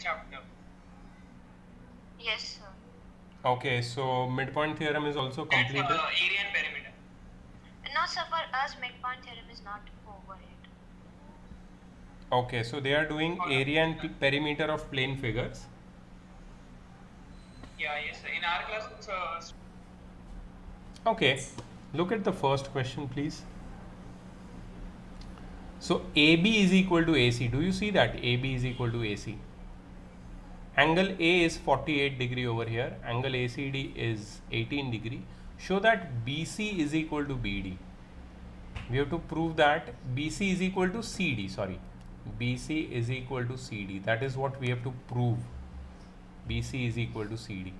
chapter. Yes, sir. Okay, so midpoint theorem is also And completed. area and perimeter. No, sir, for us, midpoint theorem is not over yet. Okay, so they are doing area and perimeter of plane figures. Yeah, yes, sir. In our class, it's Okay, look at the first question, please. So AB is equal to AC. Do you see that AB is equal to AC? Angle A is 48 degree over here. Angle ACD is 18 degree. Show that BC is equal to BD. We have to prove that BC is equal to CD. Sorry, BC is equal to CD. That is what we have to prove. BC is equal to CD.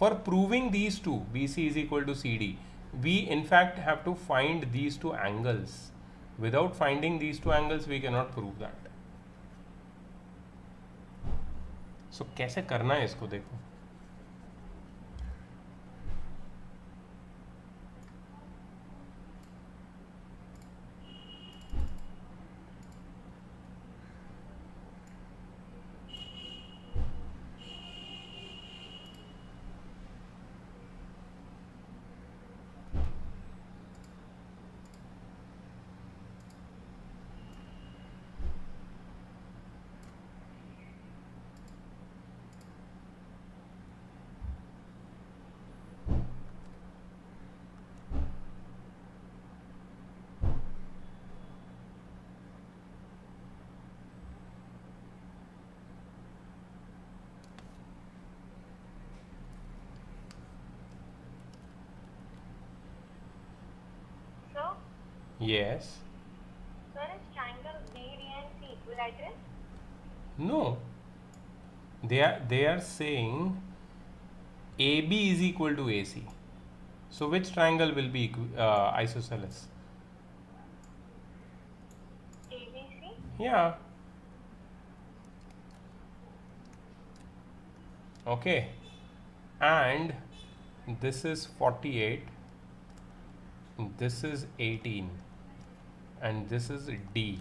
For proving these two, BC is equal to CD, we in fact have to find these two angles. Without finding these two angles, we cannot prove that. So कैसे करना है इसको देखो. So, Yes. sir, is triangle BD and C equilateral? No. They are saying AB is equal to AC. So which triangle will be isosceles? ABC? Yeah. Okay. And this is 48. This is 18. And this is D.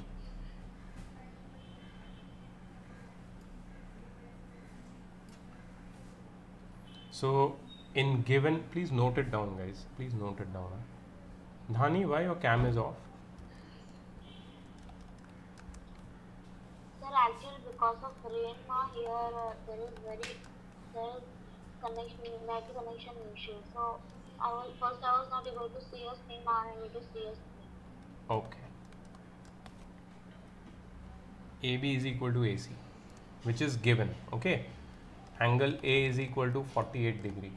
So in given, please note it down, guys. Please note it down. Dhani, why your cam is off? Sir, actually, because of rain now here, there is net connection issue. So, I was not able to see your screen. Now I'm able to see your screen. Okay. AB is equal to AC, which is given. Okay. Angle A is equal to 48 degree,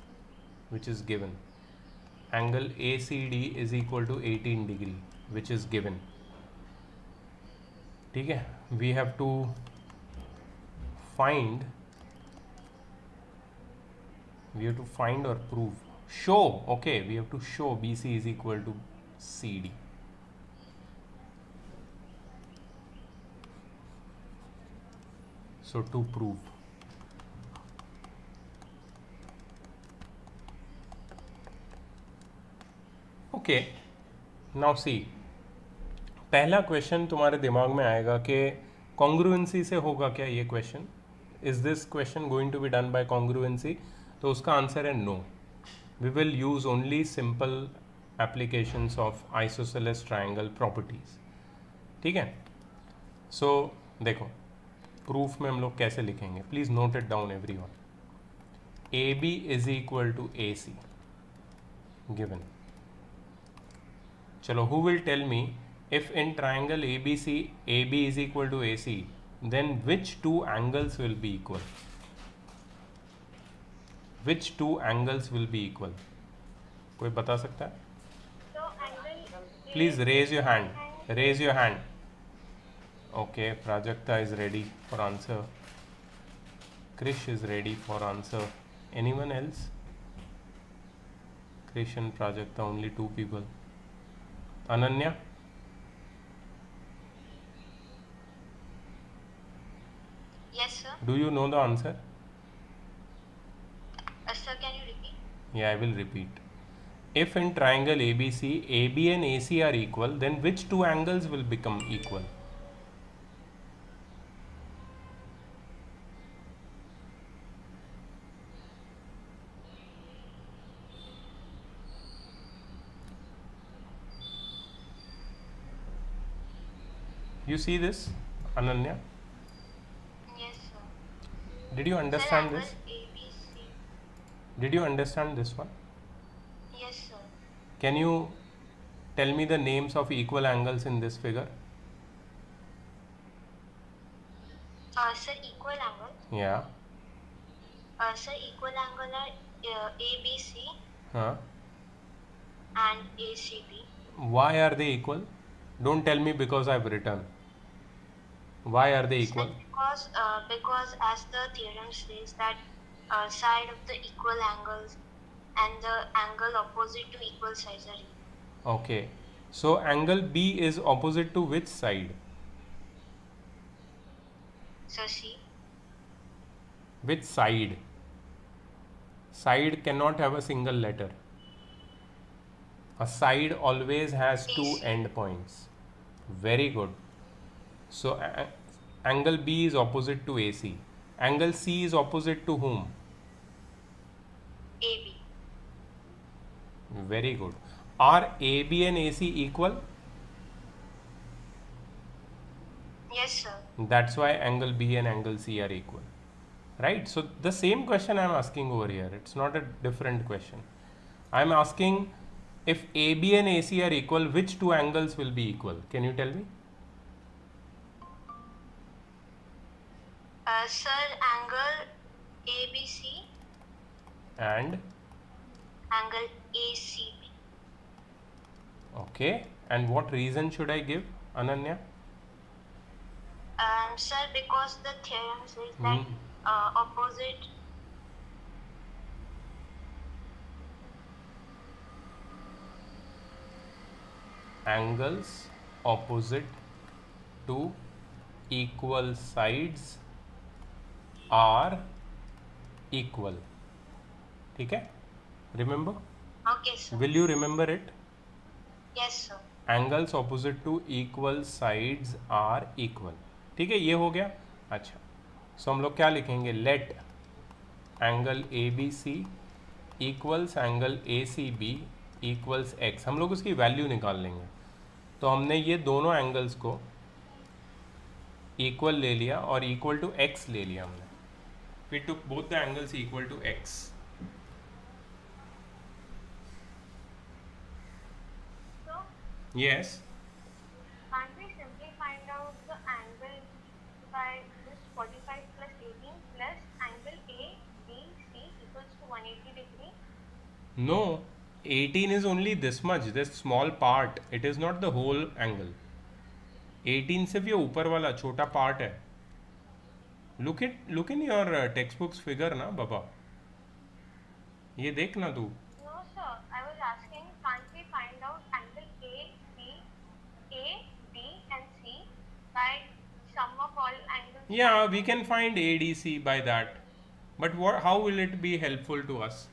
which is given. Angle ACD is equal to 18 degree, which is given. ठीक है. We have to find or prove, show. Okay, we have to show BC is equal to CD. So to prove, okay. Now see, पहला question तुम्हारे दिमाग में आएगा कि congruency से होगा क्या ये question. Is this question going to be done by congruency? तो उसका आंसर है no. We will use only simple applications of isosceles triangle properties. ठीक है. सो देखो, प्रूफ में हम लोग कैसे लिखेंगे. Please note it down everyone. A B is equal to A C given. चलो, who will tell me if in triangle ABC AB is equal to AC, then which two angles will be equal? Which two angles will be equal? कोई बता सकता है? So, angle Please raise your hand. Raise your hand. Okay, Prajakta is ready for answer. Krish is ready for answer. Anyone else? Krish and Prajakta, only two people. Ananya? Yes, sir. Do you know the answer? Sir, can you repeat? Yeah, I will repeat. If in triangle ABC, AB and AC are equal, then which two angles will become equal? You see this, Ananya? Yes, sir. Did you Sir, understand angle this? ABC. Did you understand this one? Yes, sir. Can you tell me the names of equal angles in this figure? Sir, equal angle. Yeah. Sir, equal angle are ABC Huh? and ACB. Why are they equal? Don't tell me because I've written. Why are they equal? Sir, because as the theorem says that side of the equal angles and the angle opposite to equal sides are equal. Okay. So angle B is opposite to which side? So C. Which side? Side cannot have a single letter. A side always has two AC. endpoints. Very good. So angle B is opposite to AC. Angle C is opposite to whom? AB. Very good. Are AB and AC equal? Yes, sir. That's why angle B and angle C are equal. Right? So the same question I am asking over here. It's not a different question. I am asking if AB and AC are equal, which two angles will be equal? Can you tell me? Sir, angle ABC And angle ACB. okay. And what reason should I give, Ananya? Sir, because the theorem says that opposite Angles opposite to equal sides are equal. ठीक है? Remember? Okay, sir. Will you remember it? Yes, sir. Angles opposite to equal sides are equal. ठीक है, ये हो गया. अच्छा, so हम लोग क्या लिखेंगे? Let angle ABC equals angle ACB equals x. हम लोग उसकी वैल्यू निकाल लेंगे. तो हमने ये दोनों एंगल्स को इक्वल ले लिया और इक्वल टू x ले लिया हमने. We took both the angles equal to x. So, Yes. can't we simply find out the angle by this 45 plus 18 plus angle ABC equals to 180 degree? No, 18 is only this much, this small part. It is not the whole angle. 18 सिर्फ ये ऊपर वाला छोटा part है. Look in your textbooks figure ना बाबा. ये देख ना तू. No, sir. I was asking, can't we find out angle A, B, and C by sum of all angles? Yeah, we can find ADC by that. But how will it be helpful to us?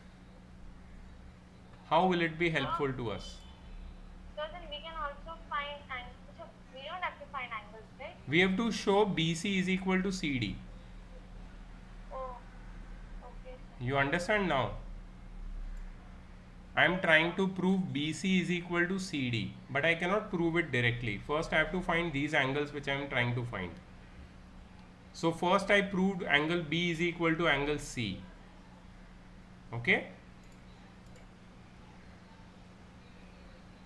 How will it be helpful to us? So then we can also find angles. So we don't have to find angles, right? We have to show BC is equal to CD. Oh, okay, sir. You understand now? I am trying to prove BC is equal to CD, but I cannot prove it directly. First, I have to find these angles which I am trying to find. So first I proved angle B is equal to angle C. Okay?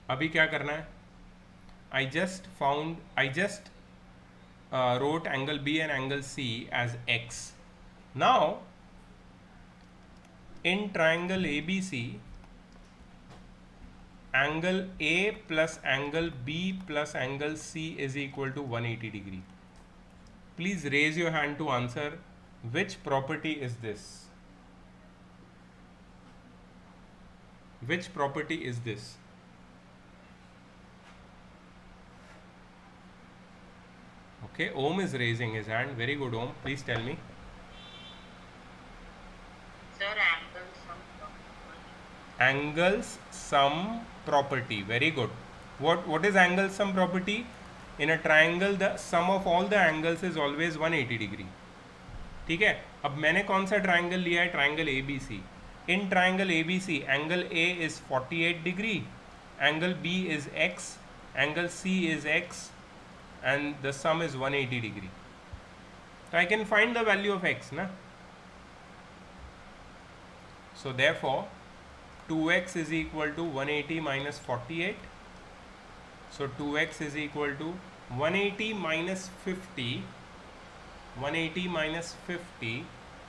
अभी क्या करना है? I just wrote angle B and angle C as x. Now, in triangle ABC, angle A plus angle B plus angle C is equal to 180 degree. Please raise your hand to answer which property is this? Which property is this? Okay, Om is raising his hand. Very good, Om. Please tell me. Sir, angle sum property. Angles sum property. Very good. What is angle sum property? In a triangle, the sum of all the angles is always 180 degree. ठीक है. अब मैंने कौन सा triangle लिया है? Triangle ABC. In triangle ABC, angle A is 48 degree, angle B is x, angle C is x, and the sum is 180 degree. So I can find the value of x, na? So therefore 2x is equal to 180 minus 48. So 2x is equal to 180 minus 50. 180 minus 50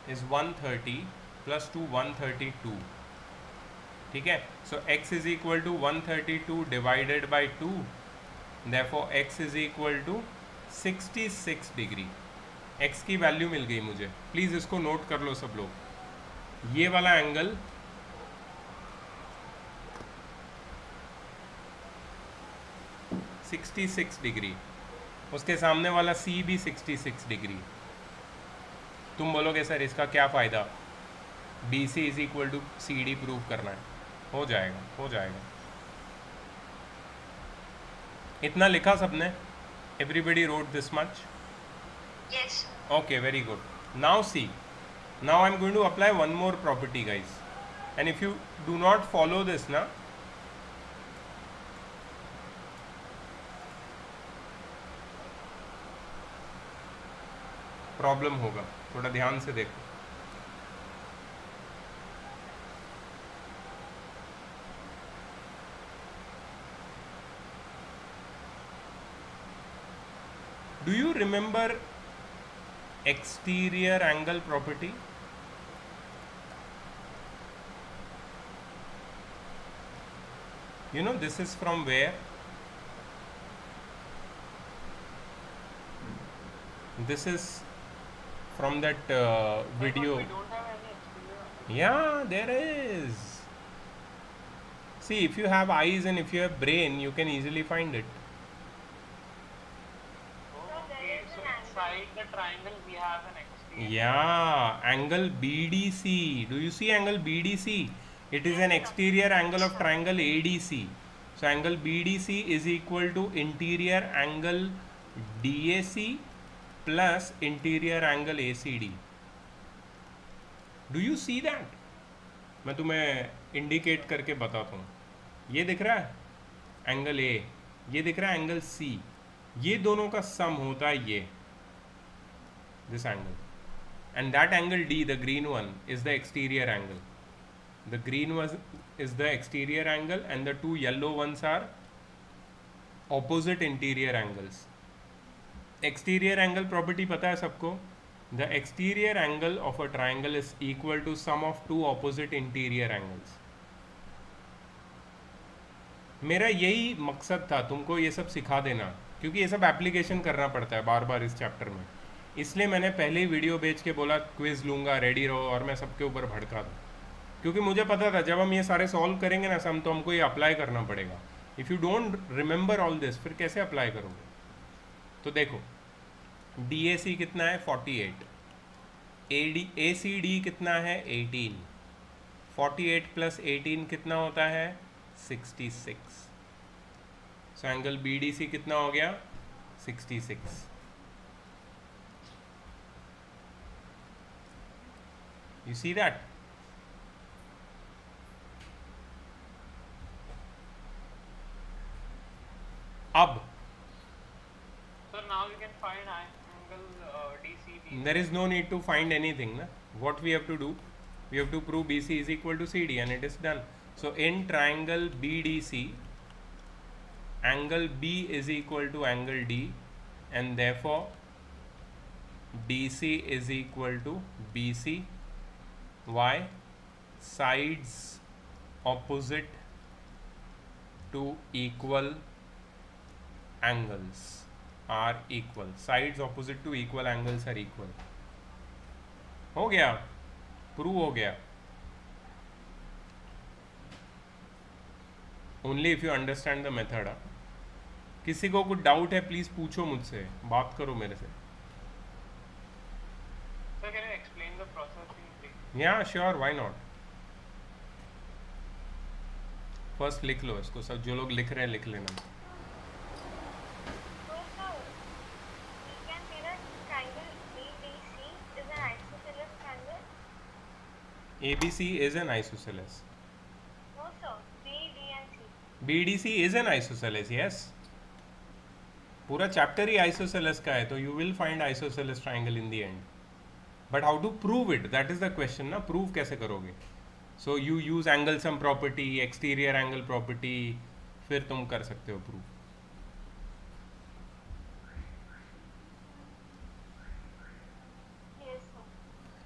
is 130 plus 2 132. ठीक है. So x is equal to 132 divided by 2. Therefore x is equal to 66 degree. x की value मिल गई मुझे. Please इसको note कर लो सब लोग. ये वाला एंगल (66 डिग्री), उसके सामने वाला C भी 66 डिग्री. तुम बोलोगे सर इसका क्या फ़ायदा, BC is equal to CD prove करना है. हो जाएगा, हो जाएगा. इतना लिखा सबने? Everybody wrote this much? Yes. Okay, very good. Now see, now I'm going to apply one more property, guys. And if you do not follow this, na, problem होगा. थोड़ा ध्यान से देखो. Do you remember exterior angle property? You know this is from where? This is from that video. We don't have any exterior. Yeah, there is. See, if you have eyes and if you have brain, you can easily find it. Okay, so inside the triangle we have an exterior. Yeah, angle BDC. Do you see angle BDC? It is an exterior angle of triangle ADC. So angle BDC is equal to interior angle DAC plus interior angle ACD. Do you see that? मैं तुम्हें indicate करके बताता हूँ. ये दिख रहा है angle A, ये दिख रहा है एंगल C. ये दोनों का सम होता है ये, this angle, and that angle D, the green one, is the exterior angle. The green one is the exterior angle and the two yellow ones are opposite interior angles. Exterior angle property पता है सबको? The exterior angle of a triangle is equal to sum of two opposite interior angles. मेरा यही मकसद था तुमको ये सब सिखा देना, क्योंकि ये सब एप्लीकेशन करना पड़ता है बार बार इस चैप्टर में. इसलिए मैंने पहले ही वीडियो भेज के बोला क्विज लूँगा, रेडी रहो, और मैं सबके ऊपर भड़का दूँ, क्योंकि मुझे पता था जब हम ये सारे सॉल्व करेंगे ना सम, तो हमको ये अप्लाई करना पड़ेगा. If you don't remember all this, फिर कैसे अप्लाई करोगे? तो देखो, DAC कितना है 48, ACD कितना है 18, 48 प्लस 18 कितना होता है 66. सो एंगल BDC कितना हो गया 66. You see that? अब So now we can find angle DCB. there is no need to find anything, na? What we have to do, we have to prove BC is equal to CD, and it is done. So in triangle BDC, angle B is equal to angle D, and therefore DC is equal to BC. Why? Sides opposite to equal angles are equal. Sides opposite to equal angles are equal. हो गया, prove हो गया. Only if you understand the method. किसी को कुछ doubt है please पूछो मुझसे, बात करो मेरे से. So can you explain the process in brief? या श्योर, व्हाई नॉट. फर्स्ट लिख लो इसको सब, जो लोग लिख रहे हैं लिख लेना. So now we can say that triangle ABC is an isosceles triangle. ABC is an isosceles. No sir, B, D and C. BDC is an isosceles, yes. पूरा चैप्टर ही आइसोसेलेस का है, तो you will find isosceles triangle in the end. But how to prove it, that is the question ना. Prove कैसे करोगे? So you use angle sum property, exterior angle property, फिर तुम कर सकते हो प्रूव. Yes, sir.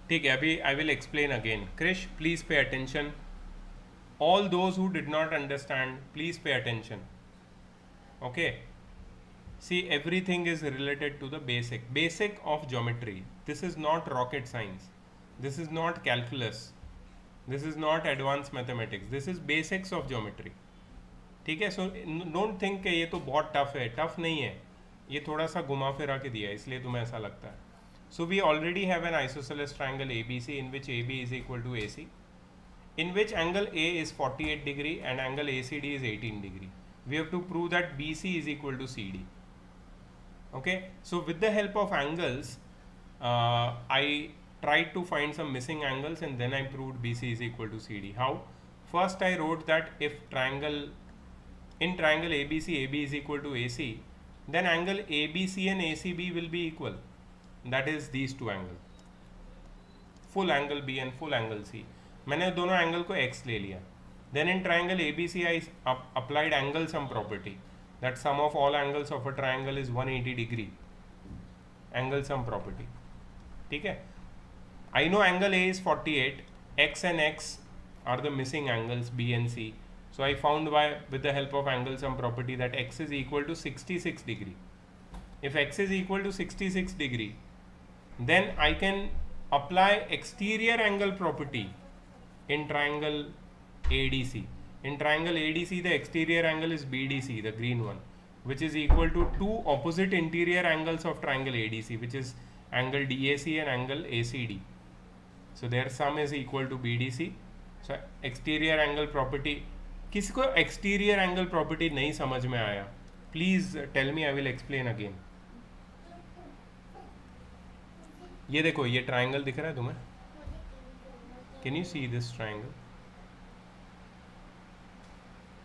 ठीक है, अभी I will explain again. Krish, please pay attention. All those who did not understand, please pay attention. Okay. See, everything is related to the basic of geometry. This is not rocket science. This is not calculus. This is not advanced mathematics. This is basics of geometry. ठीक है. So don't think कि ये तो बहुत tough है. Tough नहीं है, ये थोड़ा सा घुमा फिरा के दिया है, इसलिए तुम्हें ऐसा लगता है. So we already have an isosceles triangle ABC in which AB is equal to AC, in which angle A is 48 degree and angle ACD is 18 degree. We have to prove that BC is equal to CD. Okay, so with the help of angles, I tried to find some missing angles and then I proved BC is equal to CD. How? First I wrote that if in triangle ABC, AB is equal to AC, then angle ABC and ACB will be equal. That is these two angles, full angle B and full angle C. मैंने दोनों angle को x ले लिया. Then in triangle ABC I applied angle sum property, that sum of all angles of a triangle is 180 degree. Angle sum property. ठीक है. I know angle A is 48, x and x are the missing angles B and C. So I found with the help of angle sum property that x is equal to 66 degree. If x is equal to 66 degree, then I can apply exterior angle property in triangle ADC. In triangle ADC, the exterior angle is BDC, the green one, which is equal to two opposite interior angles of triangle ADC, which is angle DAC and angle ACD. So their sum is equal to BDC. So exterior angle property. किसी को exterior angle property नहीं समझ में आया, please tell me, I will explain again. ये देखो, ये triangle दिख रहा है तुम्हें? Can you see this triangle?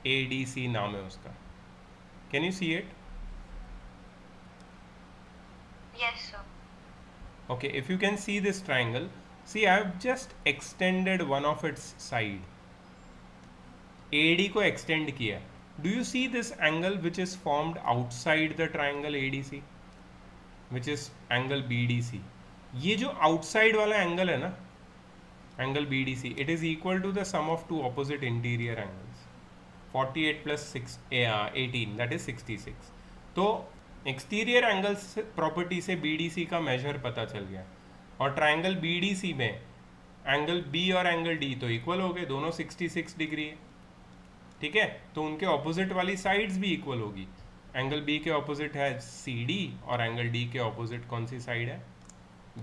ADC नाम है उसका. Can you see it? Yes, sir. Okay, if you can see this triangle, see I have just extended one of its side. AD को extend किया. Do you see this angle which is formed outside the triangle ADC, which is angle BDC? ये जो outside वाला angle है ना, angle BDC, it is equal to the sum of two opposite interior angles. 48 plus 18, that is 66. तो exterior angles property से BDC का measure पता चल गया. और triangle BDC में angle B और angle D तो equal हो गए, दोनों 66 डिग्री है. ठीक है, तो उनके opposite वाली sides भी equal होगी. angle B के opposite है CD और angle D के opposite कौन सी side है?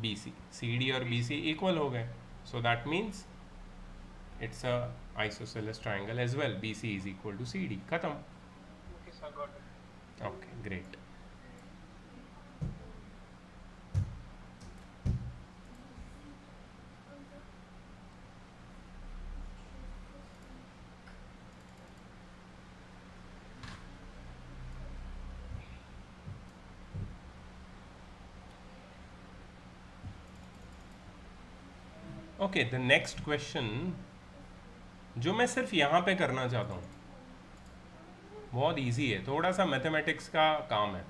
BC. CD और BC equal हो गए. So that means it's a isosceles triangle as well. BC is equal to CD. खत्म. Okay, sir, got it. Okay, great. Okay, the next question जो मैं सिर्फ यहाँ पे करना चाहता हूँ, बहुत इजी है, थोड़ा सा मैथमेटिक्स का काम है.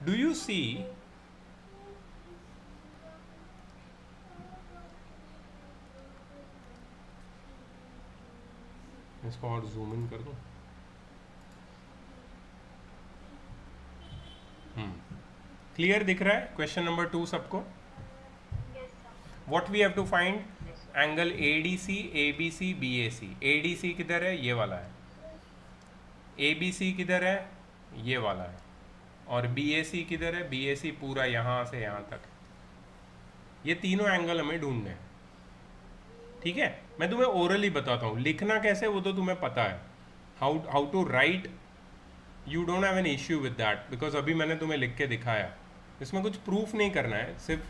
डू यू सी इसको और जूम इन कर दूँ. क्लियर दिख रहा है क्वेश्चन नंबर 2 सबको? Yes, sir. What we have to find angle ADC, ABC, BAC. ADC किधर है? ये वाला है. ABC किधर है? ये वाला है. और BAC किधर है? BAC पूरा यहाँ से यहाँ तक. ये तीनों एंगल हमें ढूंढने हैं. ठीक है, मैं तुम्हें ओरली बताता हूँ, लिखना कैसे वो तो तुम्हें पता है. How to write, you don't have an issue with that, because अभी मैंने तुम्हें लिख के दिखाया. इसमें कुछ प्रूफ नहीं करना है, सिर्फ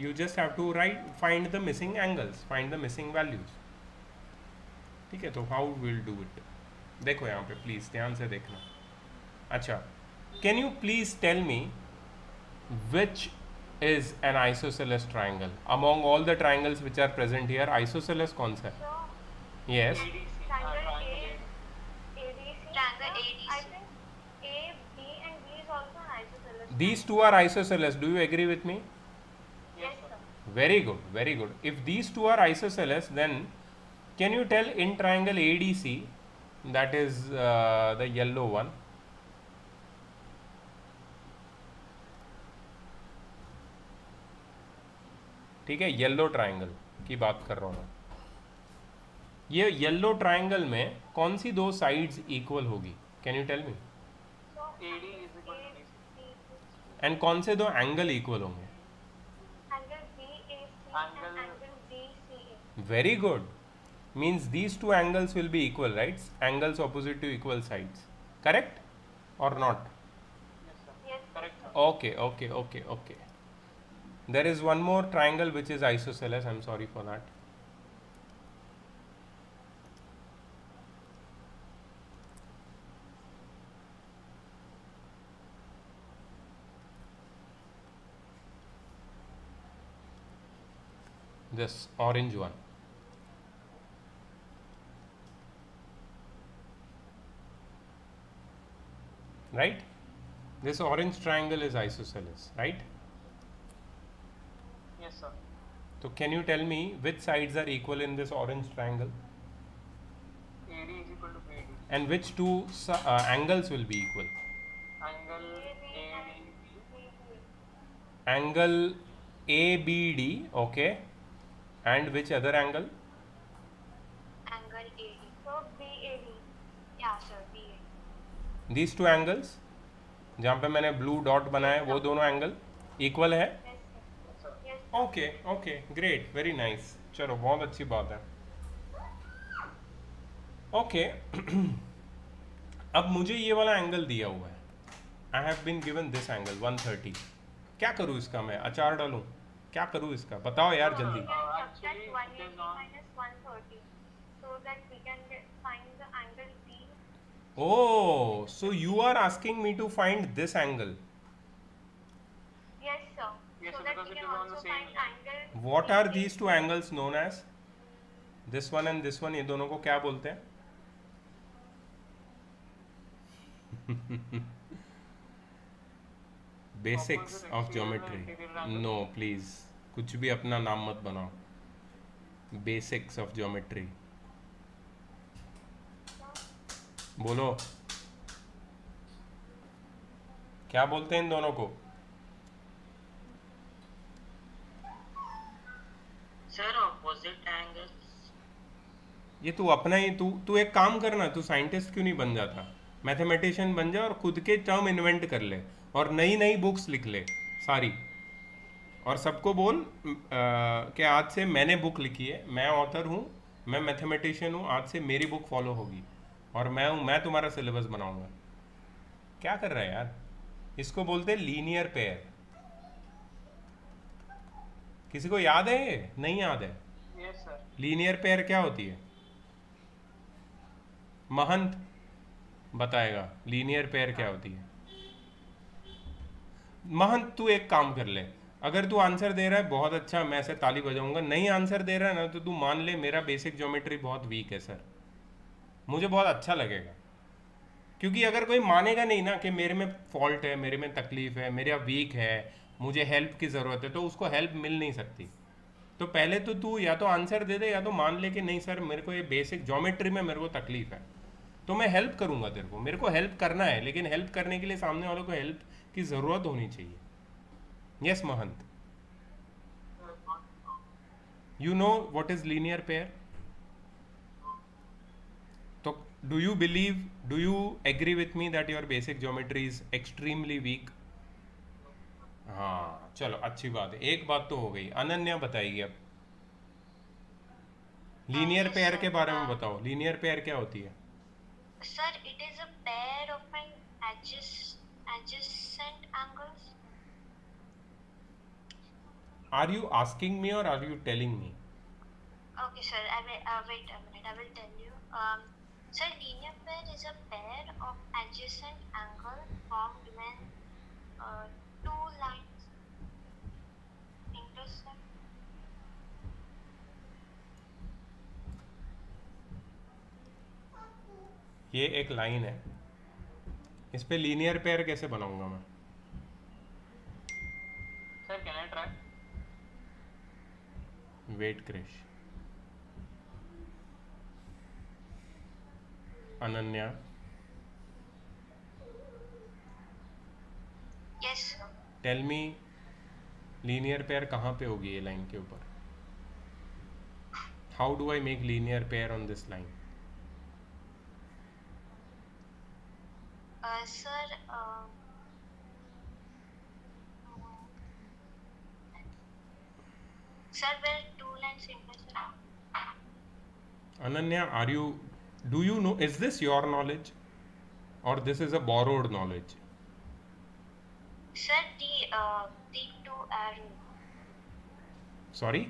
you just have to write, find the missing angles, find the missing values. ठीक है, तो हाउ विल डू इट, देखो यहाँ पे प्लीज़ ध्यान से देखना. अच्छा, can you please tell me which is an isosceles triangle among all the triangles which are present here? Isosceles कौन सा है? So Yes. ADC, triangle triangle ADC. Triangle ADC. I think A, B, and B is also an isosceles. These two are isosceles. Do you agree with me? Yes, sir. Very good, very good. If these two are isosceles, then can you tell in triangle ADC, that is the yellow one, ठीक है, yellow triangle की बात कर रहा हूँ मैं. ये yellow triangle में कौन सी दो साइड्स इक्वल होगी? Can you tell me? So AD is equal to BC. And कौन से दो एंगल इक्वल होंगे? Angle BAC Angle- and angle BCA. Very good. Means these two angles will be equal, right? Angles opposite to equal sides. Correct or not? Yes, sir. Yes. Correct, sir. Okay, okay, okay, okay. There is one more triangle which is isosceles. I'm sorry for that. This orange one. Right? This orange triangle is isosceles, right? Yes, sir. So can you tell me which sides are equal in this orange triangle AD is equal to BD. and which two angles will be equal? Angle AB and ADB. BB. Angle ABD, okay, and which other angle? Angle AD. So BAD. Yeah, sir, BAD. These two angles जहाँ पे मैंने blue dot बनाया वो दोनों angle equal है? Yes, sir. Yes, sir. Yes, sir. Okay okay great very nice. चलो बहुत अच्छी बात है. ओके अब मुझे ये वाला एंगल दिया हुआ है. I have been given this angle 130. क्या करूँ इसका मैं? अचार डालूँ? क्या करूँ इसका? बताओ यार जल्दी. We can subtract Actually, it 180 is on- minus 130 so that we can find the angle D. Oh, so you are asking me to find this angle. Yes, sir. Yes, so sir, that because we it can is on the also same find line. angle. What are BC. these two angles known as? This one and this one, ये दोनों को क्या बोलते हैं? Basics Opposite of exterior geometry. and interior angle. No, please. कुछ भी अपना नाम मत बनाओ. Basics of geometry. बोलो. क्या बोलते हैं इन दोनों को? Sir, opposite angles. ये तू अपना ही तू एक काम करना, तू साइंटिस्ट क्यों नहीं बन जाता? मैथमेटिशियन बन जा और खुद के टर्म इन्वेंट कर ले और नई नई बुक्स लिख ले सारी, और सबको बोल कि आज से मैंने बुक लिखी है, मैं ऑथर हूँ, मैं मैथमेटिशियन हूँ, आज से मेरी बुक फॉलो होगी और मैं तुम्हारा सिलेबस बनाऊंगा. क्या कर रहा है यार? इसको बोलते हैं लीनियर पेयर. किसी को याद है ये? नहीं याद है? Yes, sir. लीनियर पेयर क्या होती है? महंत बताएगा लीनियर पेयर क्या होती है. महंत तू एक काम कर ले, अगर तू आंसर दे रहा है बहुत अच्छा, मैं ऐसे ताली बजाऊंगा. नहीं आंसर दे रहा है ना तो तू मान ले मेरा बेसिक ज्योमेट्री बहुत वीक है सर, मुझे बहुत अच्छा लगेगा. क्योंकि अगर कोई मानेगा नहीं ना कि मेरे में फॉल्ट है, मेरे में तकलीफ है, मेरा वीक है, मुझे हेल्प की ज़रूरत है, तो उसको हेल्प मिल नहीं सकती. तो पहले तो तू या तो आंसर दे दे या तो मान ले कि नहीं सर मेरे को ये बेसिक ज्योमेट्री में मेरे को तकलीफ है, तो मैं हेल्प करूंगा तेरे को. मेरे को हेल्प करना है, लेकिन हेल्प करने के लिए सामने वालों को हेल्प की ज़रूरत होनी चाहिए. Yes Mahant, you know what is linear pair? तो do you agree with me that your basic geometry is extremely weak? हाँ चलो अच्छी बात है, एक बात तो हो गई. अनन्या बताइए अब लीनियर पेयर के बारे में बताओ. लीनियर पेयर क्या होती है? Sir, it is a pair of an adjacent angles. Are you asking me or are you telling me? Okay, sir. I will wait a minute. I will tell you. Sir, linear pair is a pair of adjacent angle formed when two lines intersect. ये एक line है, इस पे linear pair कैसे बनाऊंगा मैं? Sir, can I try? Wait Krish, Ananya, Yes, sir. Tell me linear pair कहाँ पे होगी ये लाइन के ऊपर? How do I make linear pair on this line? Sir, sir, where two lines intersect? Ananya, do you know, is this your knowledge or this is a borrowed knowledge? Sir, the two arrows. Sorry?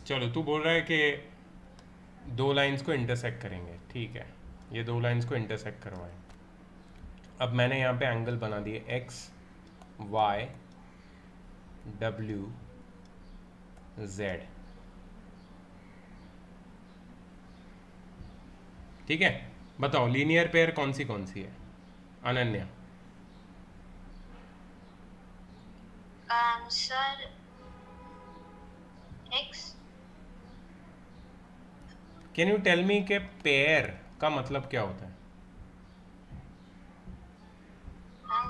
चलो, तू बोल रहा है कि दो lines को intersect करेंगे, ठीक है, ये दो लाइंस को इंटरसेक्ट करवाएं। अब मैंने यहाँ पे एंगल बना दिए एक्स वाई डब्ल्यू जेड, ठीक है। बताओ लीनियर पेयर कौन सी है? Ananya, Sir, X. Can you tell me के पेयर का मतलब क्या होता है?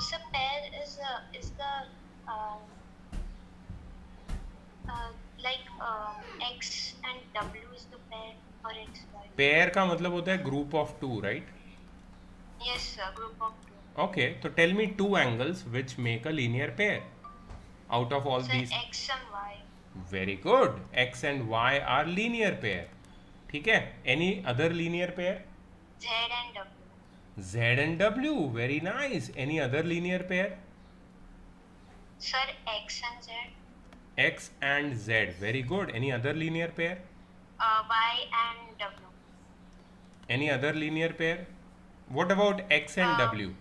So pair is the like X and W is the pair or X Y. Pair का मतलब होता है group of two, right? Yes, sir. Group of two. Okay, तो tell me two angles which make a linear pair out of all Sir, these. X and Y. Very good, X and Y are linear pair, ठीक है। Any other linear pair? Z and W. Z and W, very nice. Any other linear pair? Sir, X and Z. X and Z, very good. Any other linear pair? Y and W. Any other linear pair? What about X and W?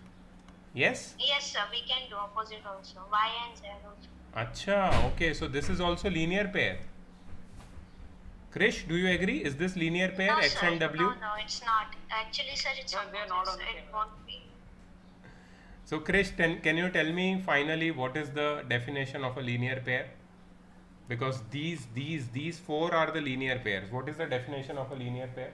Yes? Yes, sir. We can do opposite also. Y and Z also. Acha, okay, so this is also linear pair. Krish, do you agree? Is this linear pair, No, X sir. and W? No, it's not. Actually, sir, it's No, they're not opposite, on the so it same won't be. So Krish, can you tell me finally what is the definition of a linear pair? Because these four are the linear pairs. What is the definition of a linear pair?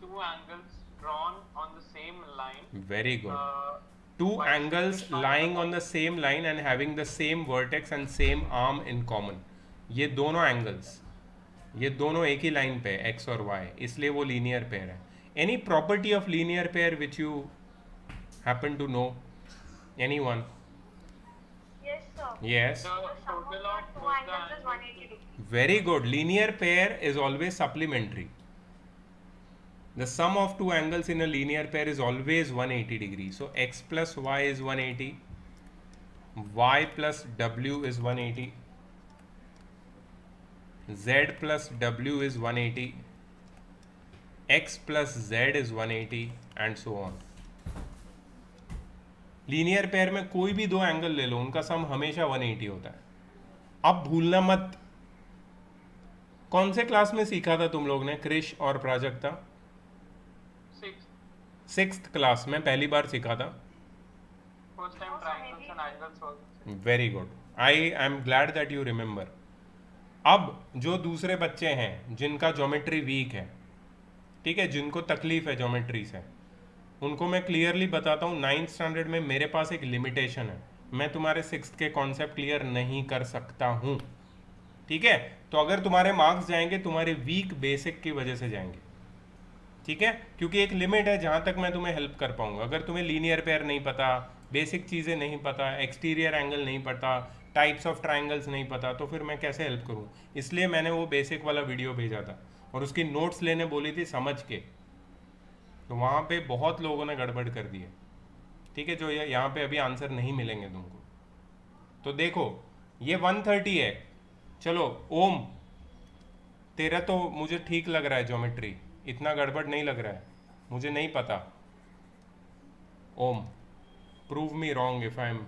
Two angles drawn on the same line. Very good. Two But angles which one lying is on the same line and having the same vertex and same arm in common. ये दोनों angles, ये दोनों एक ही line पे x और y, इसलिए वो linear pair है। Any property of linear pair which you happen to know? Anyone? Yes, sir. Yes. The The sum of total the of two both the angles is 180 degrees. Very good. Linear pair is always supplementary. The sum of two angles in a linear pair is always 180 degrees. So x plus y is 180, y plus w is 180, z plus w is 180, x plus z is 180 and so on. Linear pair में कोई भी दो angle ले लो, उनका सम हमेशा 180 होता है। अब भूलना मत। कौन से क्लास में सीखा था तुम लोग ने, क्रिश और प्राजक्ता? 6th क्लास में पहली बार सीखा था। First time triangles and angles also. Very good, I am glad that you remember. अब जो दूसरे बच्चे हैं जिनका ज्योमेट्री वीक है, ठीक है, जिनको तकलीफ है ज्योमेट्री से, उनको मैं क्लियरली बताता हूँ 9th स्टैंडर्ड में मेरे पास एक लिमिटेशन है, मैं तुम्हारे 6th के कॉन्सेप्ट क्लियर नहीं कर सकता हूँ, ठीक है। तो अगर तुम्हारे मार्क्स जाएंगे तुम्हारे वीक बेसिक की वजह से जाएंगे, ठीक है, क्योंकि एक लिमिट है जहाँ तक मैं तुम्हें हेल्प कर पाऊंगा। अगर तुम्हें लीनियर पेयर नहीं पता, बेसिक चीज़ें नहीं पता, एक्सटीरियर एंगल नहीं पता, टाइप्स ऑफ ट्राइंगल्स नहीं पता, तो फिर मैं कैसे हेल्प करूँ। इसलिए मैंने वो बेसिक वाला वीडियो भेजा था और उसकी नोट्स लेने बोली थी समझ के, तो वहाँ पे बहुत लोगों ने गड़बड़ कर दी है, ठीक है, जो ये यहाँ पे अभी आंसर नहीं मिलेंगे तुमको। तो देखो ये 130 है, चलो ओम तेरा तो मुझे ठीक लग रहा है, ज्योमेट्री इतना गड़बड़ नहीं लग रहा है, मुझे नहीं पता। Om, prove me wrong if I am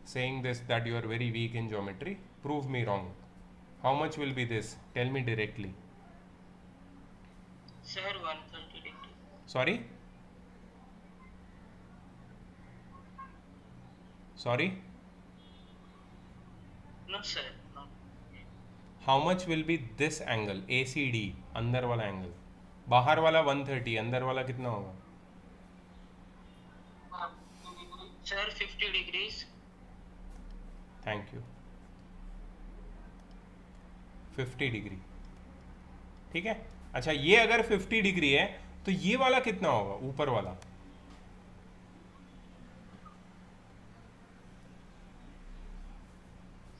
saying this that you are very weak in geometry. Prove me wrong. How much will be this? Tell me directly. Sir, 130 degree. Sorry? Sorry? No, sir. No. How much will be this angle? ACD, अंदर वाला angle, बाहर वाला 130, अंदर वाला कितना होगा? Sir, 50 degrees. Thank you, 50 degree, ठीक है। अच्छा ये अगर 50 डिग्री है तो ये वाला कितना होगा, ऊपर वाला?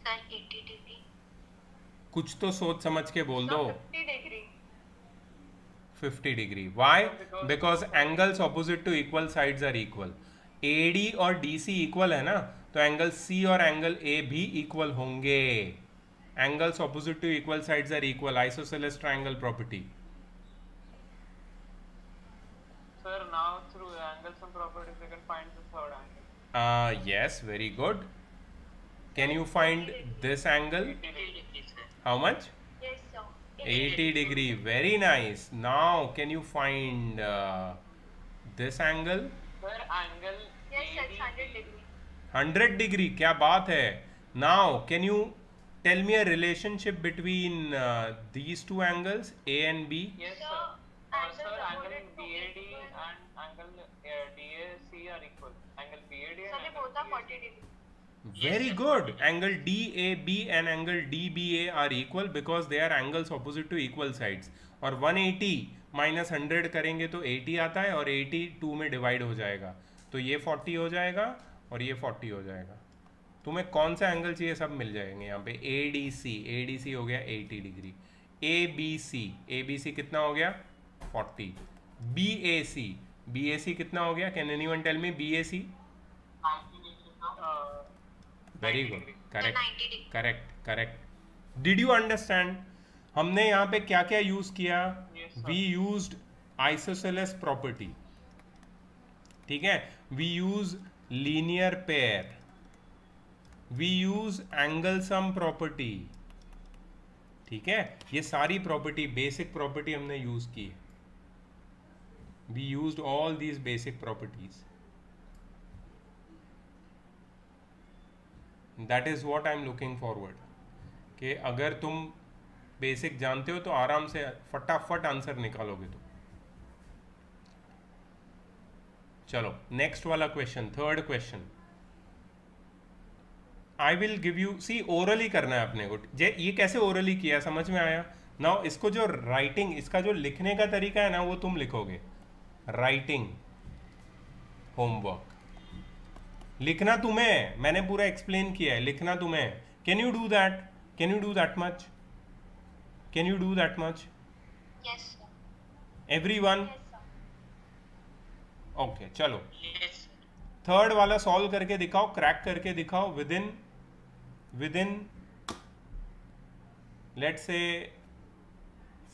Sir, 80 degree. कुछ तो सोच समझ के बोल दो। 50 degree. 50 degree, why? Because angles opposite to equal sides are equal. AD और DC इक्वल है ना, तो एंगल C और एंगल A भी इक्वल होंगे। Angles opposite to equal sides are equal, isosceles triangle property. Sir, now through angles and properties we can find the third angle. Yes, very good. Can you find this angle? 80 degrees, sir. How much? Yes, sir. 80 degree, very nice. Now can you find this angle? Sir, angle Yes, sir, AD it's 100 degree. 100 degree, क्या बात है। Now can you tell me a relationship between these two angles, A and B? Yes, Sir, sir. angles Sir, angle opposite to BAD equal. and angle DAC are equal. Angle BAD So and they angle both are DAC. 40 degree. Very good. Angle DAB and angle DBA are equal because they are angles opposite to equal sides. और 180 minus 100 करेंगे तो 80 आता है, और 80 2 में divide हो जाएगा, तो ये 40 हो जाएगा और ये 40 हो जाएगा। तुम्हें कौन सा एंगल चाहिए, सब मिल जाएंगे यहाँ पे। ADC हो गया 80 डिग्री। ABC कितना हो गया? 40। BAC कितना हो गया? Can anyone tell me BAC? Very good, 90 correct 90 degree. Correct correct. Did you understand हमने यहाँ पे क्या क्या यूज किया? Yes, sir. We used isosceles property, ठीक है, we use linear pair, we use angle sum property, ठीक है, ये सारी प्रॉपर्टी, बेसिक प्रॉपर्टी हमने यूज की है। We used all these basic properties. That is what I am looking forward, कि अगर तुम बेसिक जानते हो तो आराम से फटाफट आंसर निकालोगे। तो चलो नेक्स्ट वाला question, third question. I will give you, see orally करना है अपने को। ये कैसे ओरली किया, समझ में आया? नाउ इसको जो राइटिंग, इसका जो लिखने का तरीका है ना, वो तुम लिखोगे। राइटिंग होमवर्क, लिखना तुम्हें, मैंने पूरा एक्सप्लेन किया है, लिखना तुम्हें। Can you do that? Can you do that much? Can you do that much? Yes, sir. Everyone? Yes, sir. Okay चलो Yes, sir. थर्ड वाला सॉल्व करके दिखाओ, क्रैक करके दिखाओ with in let's say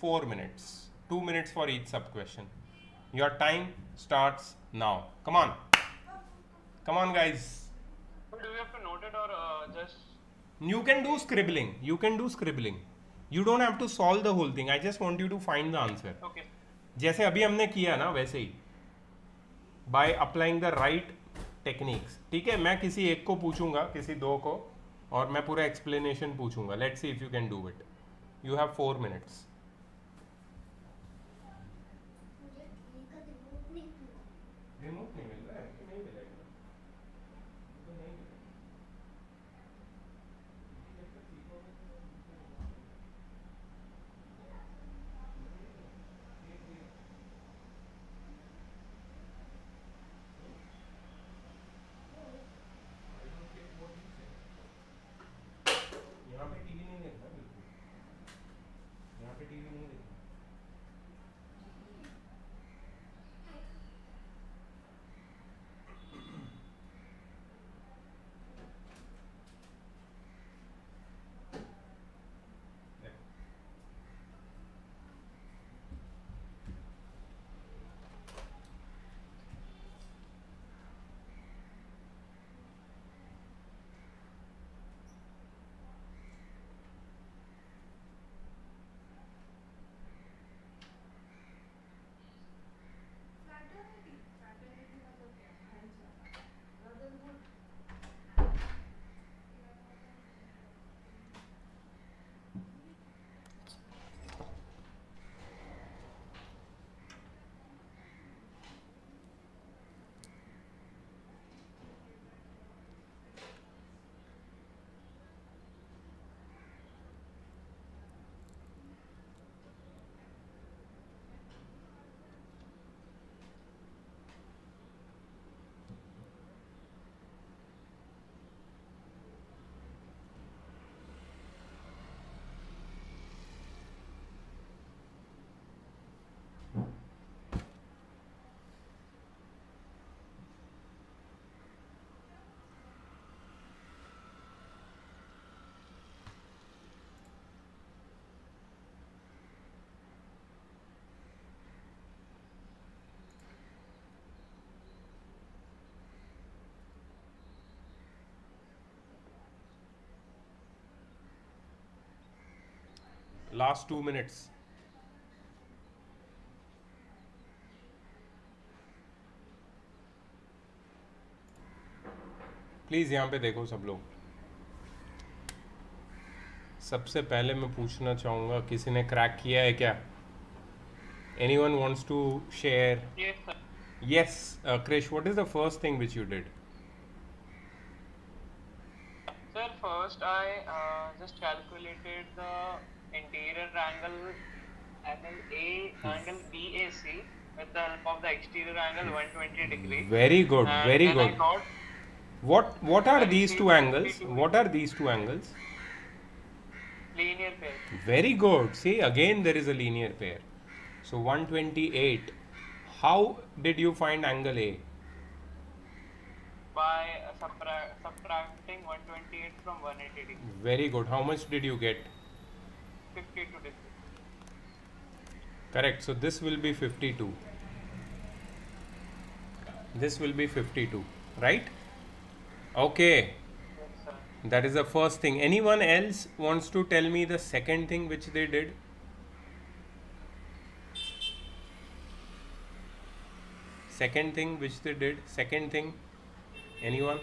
4 minutes, 2 minutes for each sub question. Your time starts now. Come on guys. So do we have to note it or just? You can do scribbling, you don't have to solve the whole thing. I just want you to find the answer. Okay. जैसे अभी हमने किया ना, वैसे ही by applying the right techniques, ठीक है। मैं किसी एक को पूछूंगा, किसी दो को, और मैं पूरा explanation पूछूंगा। Let's see if you can do it. You have 4 minutes. Remote नहीं मिल रहा है कि नहीं मिलेगा? तो नहीं मिलेगा। यहाँ पे टीवी नहीं देखना बिल्कुल, यहाँ पे Last 2 minutes. प्लीज़ यहाँ पे देखो सब लोग. सबसे पहले मैं पूछना चाहूँगा, किसी ने क्रैक किया है क्या? Anyone wants to share? Yes, sir. Yes, Krish, what is the first thing which you did? Sir, first I just calculated the interior angle A, angle BAC with the help of the exterior angle 120 degree. Very good, And very then good. I got What are I these see two angles? 52. What are these two angles? linear pair Very good. See, again there is a linear pair. So 128. How did you find angle A? by subtracting 128 from 180 degree. Very good. How much did you get? 52 degree. Correct. So this will be 52. This will be 52. Right? Okay. Yes, sir. That is the first thing. Anyone else wants to tell me the second thing which they did? Second thing which they did. Second thing. Anyone?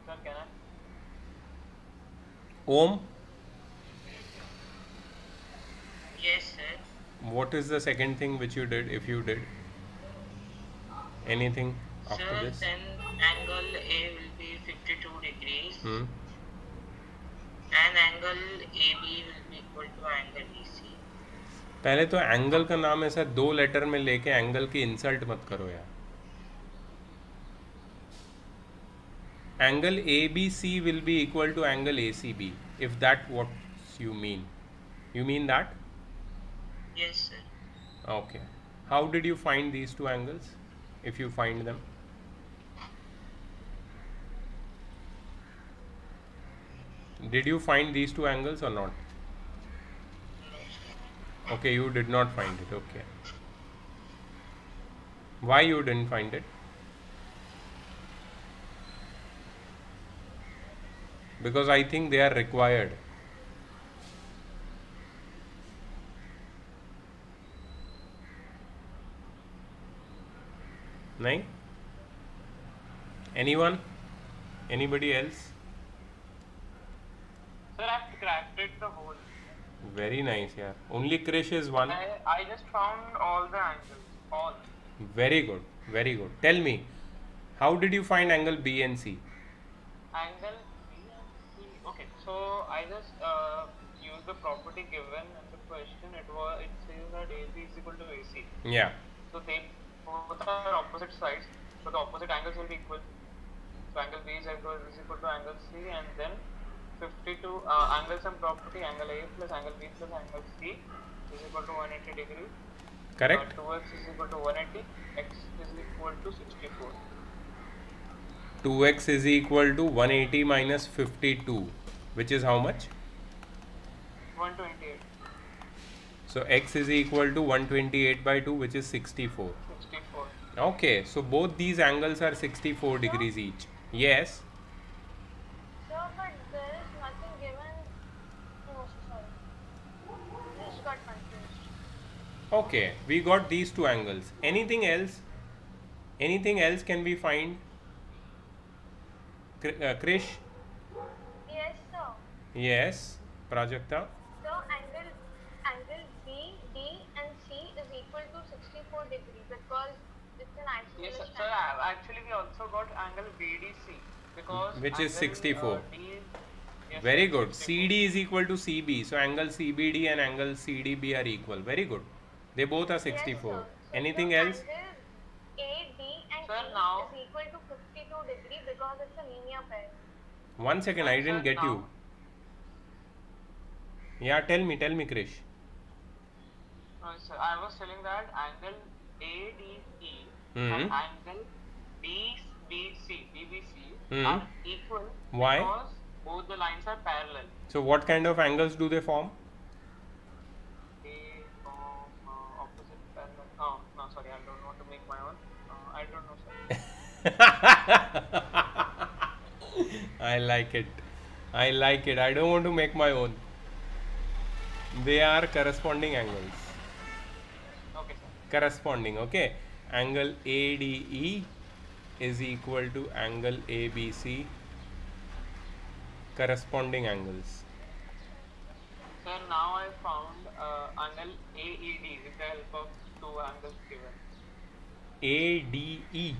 Sir, can I? Om, Yes, sir. what is the second thing which you did, if you did? Anything after Sir, this? then angle A will be 52 degrees Hmm. and angle AB will be equal to angle BC. पहले तो angle का नाम ऐसा 2 letter में लेके angle की insult मत करो यार. Angle ABC will be equal to angle ACB, if that what you mean. You mean that? Yes, sir. Okay. How did you find these two angles, if you find them? Did you find these two angles or not? No, sir. Okay, you did not find it. Okay. Why you didn't find it? Because I think they are required. Nahin? Anyone? Anybody else? Sir, I've cracked it the whole. Very nice, yeah. Only Krish is one. I just found all the angles. All. Very good, very good. Tell me, how did you find angle B and C? Angle B and C. Okay, so I just used the property given in the question. It says that AB is equal to AC. Yeah. So they both are opposite sides. So the opposite angles will be equal. So angle B is equal to angle C, and then 52 angles and property, angle A plus angle B plus angle C is equal to 180 degree. Correct? 2x is equal to 180. X is equal to 64. 2x is equal to 180 minus 52, which is how much? 128. So x is equal to 128 by 2, which is 64. 64. Okay, so both these angles are 64 degrees each. Yes. Sir, but there is nothing given. No, sorry. Just got confused. Okay, we got these two angles. Anything else? Anything else can we find? Krish? Yes, sir. Yes. Prajakta? So angle B, D and C is equal to 64 degree because it's an Yes, isometric sir. angle. Actually, we also got angle BDC because Which is angle, 64. Yes, Very sir, good. 64. CD is equal to CB. So angle CBD and angle CDB are equal. Very good. They both are 64. Yes, sir. So Anything the else? Angle A, D and Sir, E now- is equal to 52 degree because it's a linear pair. One second, I didn't Sir, get you. now- Yeah, tell me, Krish. No, sir. I was telling that angle ADE Mhm. and angle BBC Mhm. are equal Why? because both the lines are parallel. So what kind of angles do they form? They form opposite parallel. Oh, no, sorry. I don't want to make my own. I don't know, sir. I like it. I like it. I don't want to make my own. They are corresponding angles. Okay, sir. Corresponding, okay. Angle ADE is equal to angle ABC. Corresponding angles. Sir, now I found angle AED with the help of two angles given. ADE.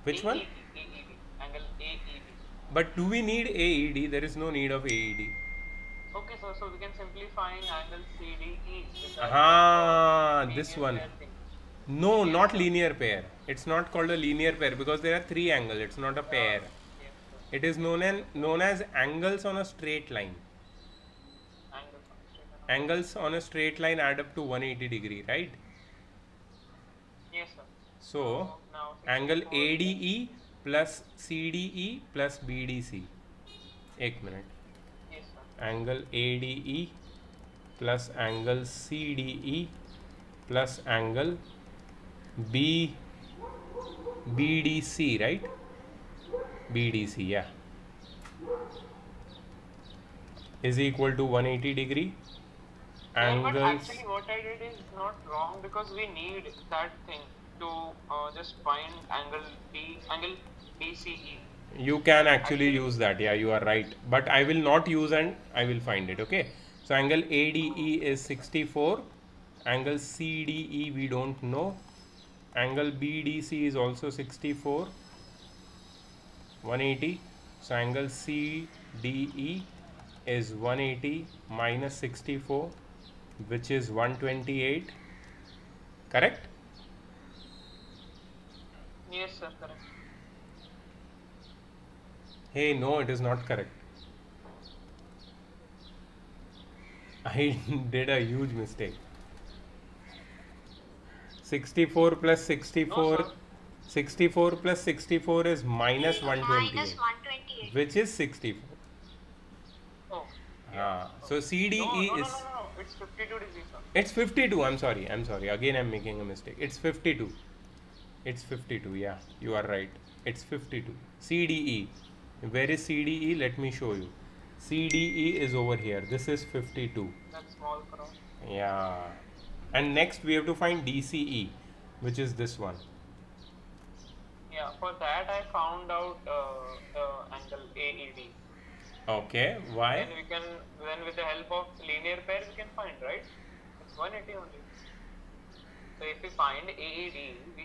Which one? AED. Angle AED. But do we need AED? There is no need of AED. Okay, sir. So we can simply find angle CDE with the Ah, help of this linear one. pair thing. No, Yes, not sir. linear pair. It's not called a linear pair because there are three angles. It's not a pair. Yes, sir. It is known as angles on a straight line. Angle straight line. Angles on a straight line add up to 180 degree, right? Yes, sir. So now angle 64 ADE plus CDE plus BDC. एक minute. Yes, sir. Angle ADE plus angle CDE plus angle BDC, right? BDC, yeah, is equal to 180 degree. But Angles. actually, what I did is not wrong because we need that thing to just find angle BCE. You can actually use that, yeah, you are right, but I will not use and I will find it, okay. So angle ADE is 64, angle CDE we don't know, angle BDC is also 64, 180. So angle CDE is 180 minus 64, which is 128, correct? Yes, sir, correct. Hey, no, it is not correct. I did a huge mistake. 64 plus 64, No, sir. 64 plus 64 is minus Minus 128, 128. which is 64. Oh. So CDE No, is, it's 52 degrees, sir. it's 52. I'm sorry. Again, I'm making a mistake. It's 52. It's 52. Yeah, you are right. It's 52. CDE. Where is CDE? Let me show you. CDE is over here. This is 52. That's small cross. Yeah. And next we have to find DCE, which is this one. Yeah, for that I found out angle AED. Okay. Why? Then with the help of linear pair we can find, right? It's 180 only. So if we find AED, we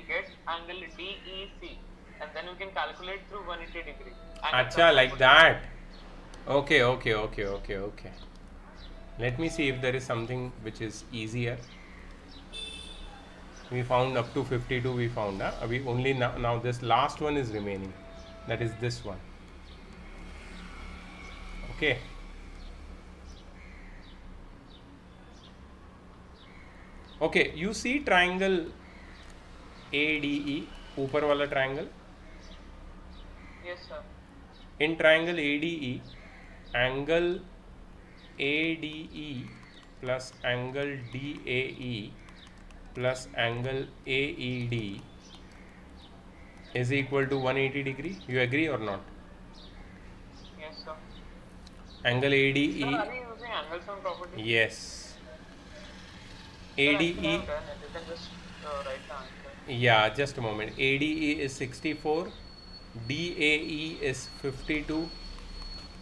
get angle DEC, and then we can calculate through 180 degree. Acha, like that. Okay. Let me see if there is something which is easier. We found up to 52. We found. We only now this last one is remaining. That is this one. Okay. Okay. You see triangle ADE, ऊपर वाला triangle. Yes, sir. In triangle ADE, angle ADE plus angle DAE plus angle AED is equal to 180 degree. You agree or not? Yes, sir. Angle Sir, ADE, are you using angle sum property? yes. Sir, actually ADE, I've done it. You can just write the answer. yeah, just a moment. ADE is 64, DAE is 52,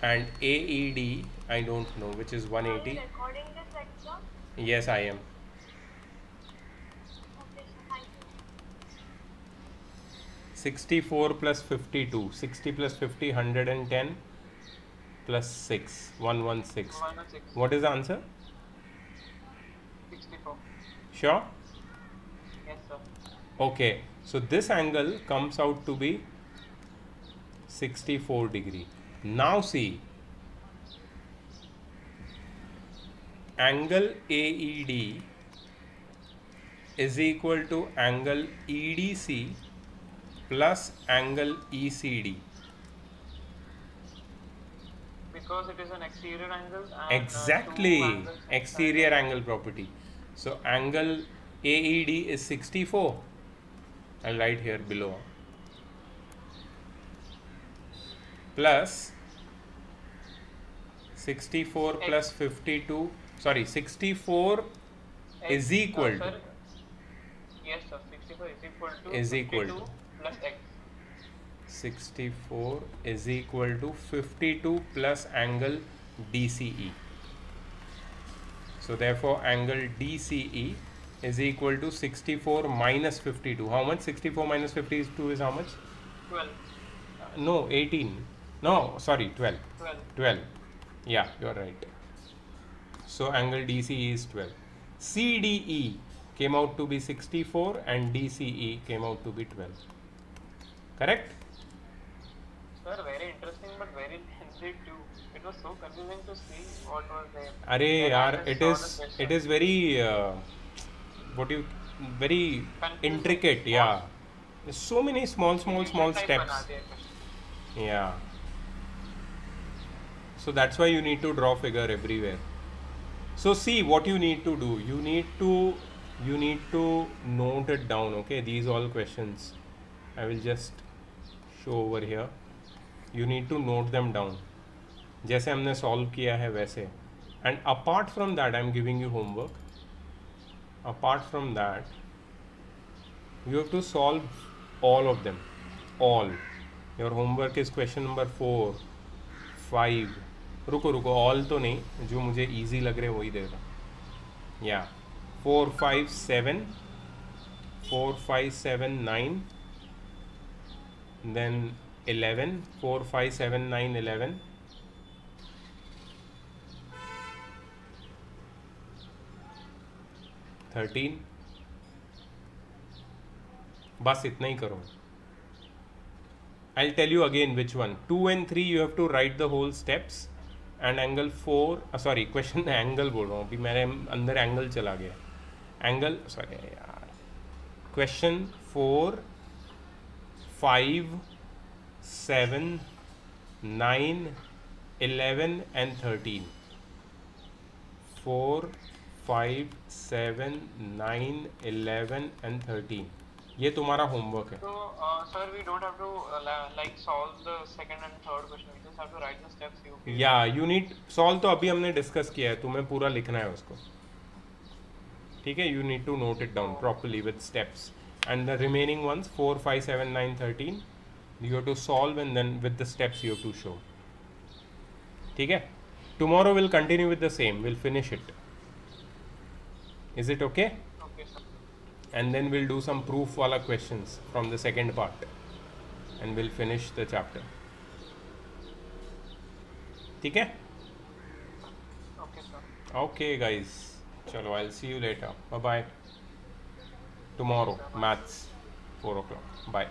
and AED I don't know, which is Are you 180. recording this lecture? Yes, I am. Okay, so thank you. 64 plus 52, 60 plus 50, 110 plus 6, 116. Minus 6. What is the answer? 64. Sure? Yes, sir. Okay, so this angle comes out to be 64 degree. Now see, angle AED is equal to angle EDC plus angle ECD. Because it is an exterior angle and Exactly, two angles inside. exterior angle property. So angle AED is 64. I'll write here below. Plus 64 plus 52, sorry, 64 is equal to, sir, yes sir, 64 is equal to Is equal 52 to. plus x. 64 is equal to 52 plus angle DCE. So therefore angle DCE is equal to 64 minus 52. How much? 64 minus 52 is how much? 12. No, 18. No, sorry, 12. 12. 12. Yeah, you're right. So angle DCE is 12. CDE came out to be 64 and DCE came out to be 12. Correct? Sir, very interesting but very lengthy too. It was so confusing to see what was there. Arey Then I yaar, just saw the it question. is very very Confusing. intricate. Yeah, there's so many small Type steps. बना दिया question. Yeah, so that's why you need to draw figure everywhere. So see what you need to do. You need to note it down. Okay, these all questions I will just show over here. You need to note them down. जैसे हमने solve किया है वैसे. And apart from that, I am giving you homework. Apart from that, you have to solve all of them. All. Your homework is question number 4, 5. रुको all तो नहीं, जो मुझे easy लग रहे वही देगा. Yeah. 4, 5, 7. 4, 5, 7, 9. Then 11. 4, 5, 7, 9, 11. 13. बस इतना ही करो. I'll tell you again which one. 2 and 3 you have to write the whole steps. And angle 4, sorry, question angle बोल रहा हूँ अभी, मेरे अंदर angle चला गया. Angle, sorry यार. Question 4, 5, 7, 9, 11 and 13. 4, 5, 7, 9, 11 and 13. ये तुम्हारा होमवर्क है. So, sir, we don't have to like solve the second and third question. We just have to write the steps you gave. या यू नीड सॉल्व तो अभी हमने discuss किया है, तुम्हें पूरा लिखना है उसको. ठीक है, you need to note it down properly with steps and the remaining ones 4, 5, 7, 9, 13 you have to solve and then with the steps you have to show. ठीक है, tomorrow will continue with the same, will finish it. Is it okay? Okay, sir. And then we'll do some proof wala questions from the second part and we'll finish the chapter. ठीक है? Okay, sir. Okay guys, chalo, I'll see you later. Bye bye. Tomorrow maths 4 o'clock. Bye.